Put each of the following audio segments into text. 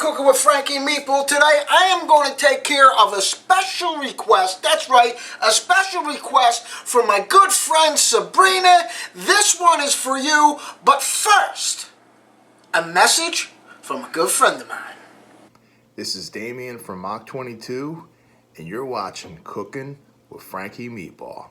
Cooking with Frankie Meatball. Today I am going to take care of a special request. That's right, a special request from my good friend Sabrina. This one is for you, but first, a message from a good friend of mine. This is Damien from Mach 22, and you're watching Cooking with Frankie Meatball.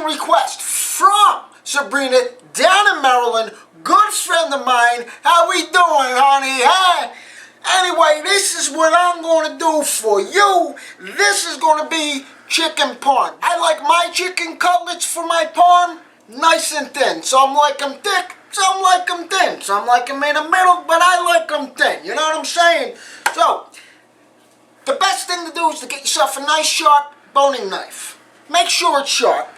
Request from Sabrina down in Maryland, good friend of mine. How we doing, honey? Hey. Anyway, this is what I'm going to do for you. This is going to be chicken parm. I like my chicken cutlets for my parm nice and thin. Some like them thick, some like them thin. Some like them in the middle, but I like them thin. You know what I'm saying? So, the best thing to do is to get yourself a nice sharp boning knife. Make sure it's sharp.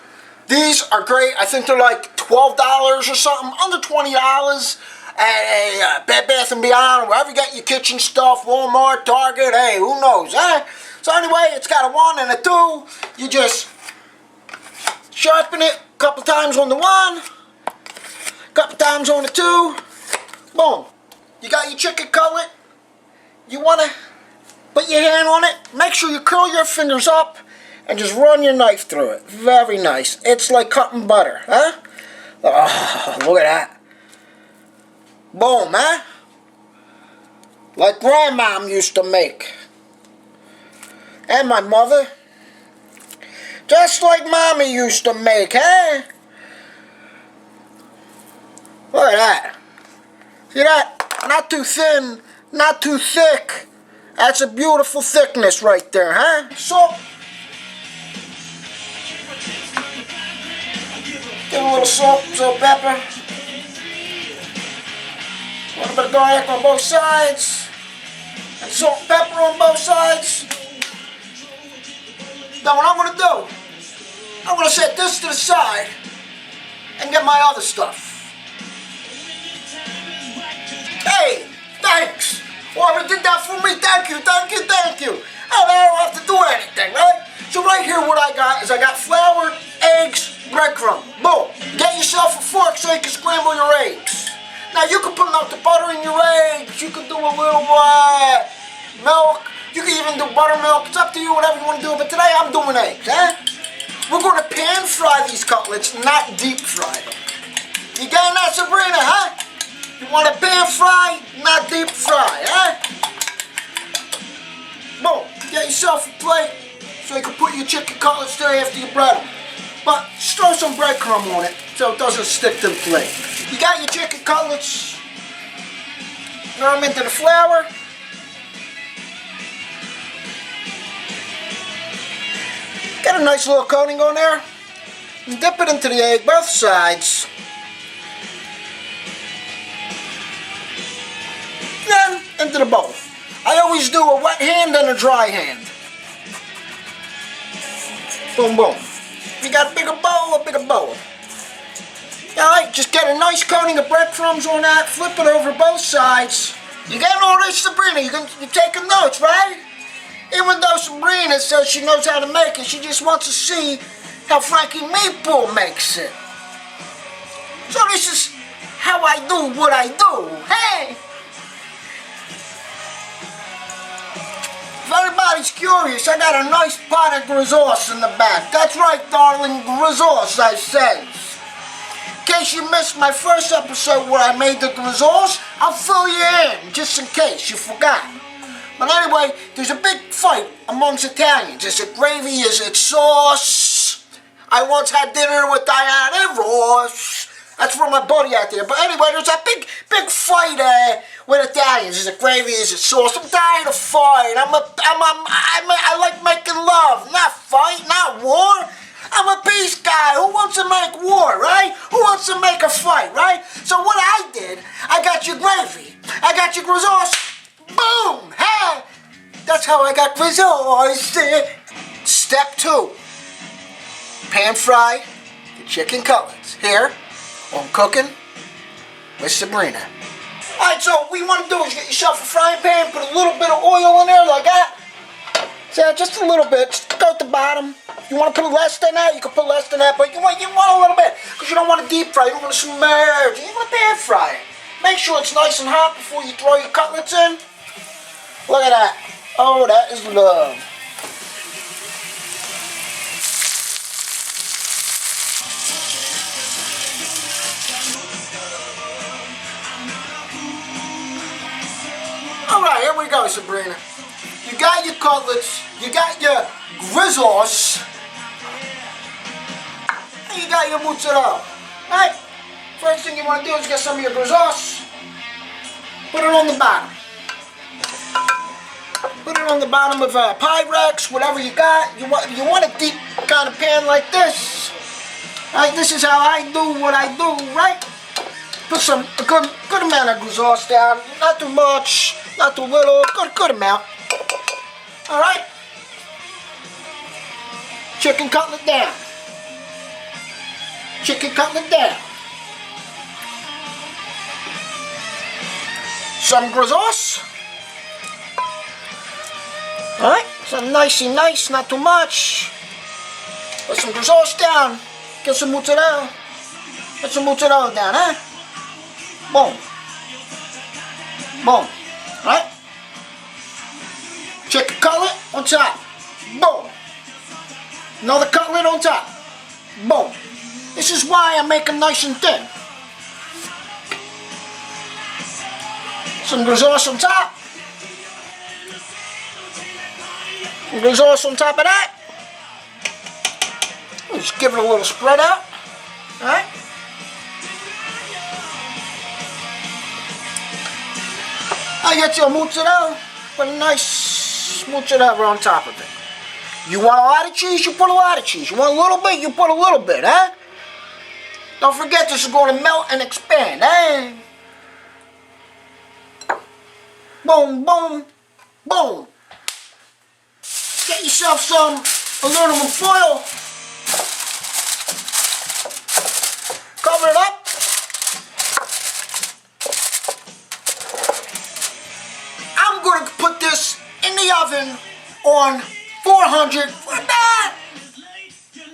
These are great. I think they're like $12 or something, under $20 at Bed Bath & Beyond, wherever you get your kitchen stuff, Walmart, Target, hey, who knows, eh? So anyway, it's got a 1 and a 2. You just sharpen it a couple times on the 1, a couple times on the 2. Boom. You got your chicken cutlet. You want to put your hand on it. Make sure you curl your fingers up and just run your knife through it. Very nice. It's like cutting butter, huh? Oh, look at that. Boom, huh? Like Grandmom used to make. And my mother. Just like Mommy used to make, huh? Look at that. See that? Not too thin, not too thick. That's a beautiful thickness right there, huh? So, give a little salt, pepper. A little bit of garlic on both sides. And salt and pepper on both sides. Now what I'm going to do, I'm going to set this to the side and get my other stuff. Hey, thanks. Whoever did that for me, thank you, thank you, thank you. I don't have to do anything, right? So right here what I got is I got flour, eggs, breadcrumb. Boom. Get yourself a fork so you can scramble your eggs. Now you can put melted butter in your eggs. You can do a little milk. You can even do buttermilk. It's up to you, whatever you want to do. But today I'm doing eggs, huh? We're going to pan fry these cutlets, not deep fry them. You getting that, Sabrina, huh? You want to pan fry, not deep fry, huh? Boom. Get yourself a plate so you can put your chicken cutlets there after you bread them. But just throw some breadcrumb on it so it doesn't stick to the plate. You got your chicken cutlets. Throw them into the flour. Get a nice little coating on there. And dip it into the egg, both sides. Then into the bowl. I always do a wet hand and a dry hand. Boom, boom. If you got a bigger bowl, Alright, just get a nice coating of breadcrumbs on that, flip it over both sides. You getting all this, Sabrina? You're taking notes, right? Even though Sabrina says she knows how to make it, she just wants to see how Frankie Meatball makes it. So this is how I do what I do, hey? If anybody's curious, I got a nice pot of gris sauce in the back. That's right, darling, gris sauce, I says. In case you missed my first episode where I made the gris sauce, I'll fill you in, just in case you forgot. But anyway, there's a big fight amongst Italians. Is it gravy? Is it sauce? I once had dinner with Diana Ross. That's from my buddy out there. But anyway, there's a big fight with Italians. Is it gravy? Is it sauce? I'm dying to fight. I like making love, not fight, not war. I'm a peace guy. Who wants to make war, right? Who wants to make a fight, right? So what I did, I got your gravy. I got your gris sauce. Boom! Hey! That's how I got resource. Step 2. Pan fry the chicken cutlets. Here, on Cooking with Sabrina. Alright, so what you want to do is get yourself a frying pan, put a little bit of oil in there like that. So just a little bit, just go at the bottom. If you want to put less than that, you can put less than that, but you want a little bit, because you don't want to deep fry, you don't want to submerge, you want to pan fry it. Make sure it's nice and hot before you throw your cutlets in. Look at that. Oh, that is love. Alright, here we go, Sabrina. You got your cutlets, you got your grizzles, and you got your mozzarella. Alright? First thing you want to do is get some of your grizzles, put it on the bottom. Put it on the bottom of a Pyrex, whatever you got. You want a deep kind of pan like this. Alright, this is how I do what I do, right? Put a good amount of grizzles down, not too much, not too little, good amount. Alright? Chicken cutlet down. Chicken cutlet down. Some grizzles. Alright? Some nicey nice, not too much. Put some grizzles down. Get some mozzarella. Put some mozzarella down, huh? Boom. Boom. Alright? Chicken cutlet on top. Boom. Another cutlet on top. Boom. This is why I make them nice and thin. Some grizzles on top. Some grizzles on top of that. Just give it a little spread out. Alright? I get your mozzarella. Put a nice mozzarella on top of it. You want a lot of cheese, you put a lot of cheese. You want a little bit, you put a little bit, huh? Don't forget this is going to melt and expand, eh? Boom, boom, boom. Get yourself some aluminum foil. Cover it up. I'm going to put this in the oven on 400 for about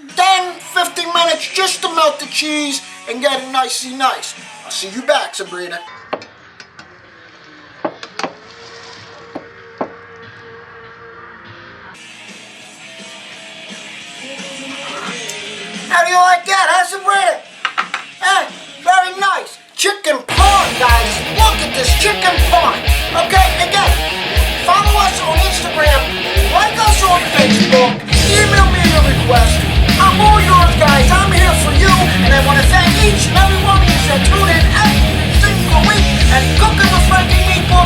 10-15 minutes just to melt the cheese and get it nicey nice. I'll see you back, Sabrina. How do you like that, huh, Sabrina? Very nice. Chicken parm, guys. Look at this chicken parm. Okay, again, follow us on Instagram, like us on Facebook, email me your request. I'm all yours, guys. I'm here for you, and I want to thank each and every one of you that tune in every single week and Cooking with Frankie Meatball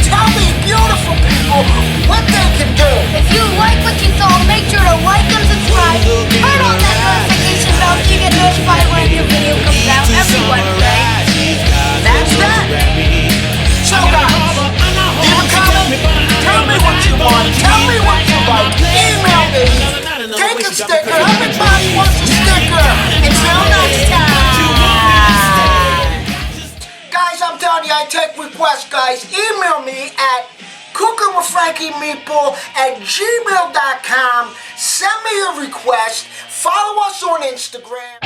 tell these beautiful people what they can do. If you like what you saw, make sure to like and subscribe. Turn on that notification bell so you get notified when a new video comes out every Wednesday. That's that. So guys, leave a comment, tell me what you want, tell me what you like, email me, take a sticker, everybody wants a sticker. Until next time. Guys, I'm telling you, I take requests, guys. Email me at cookingwithfrankiemeatball@gmail.com. Send me a request. Follow us on Instagram.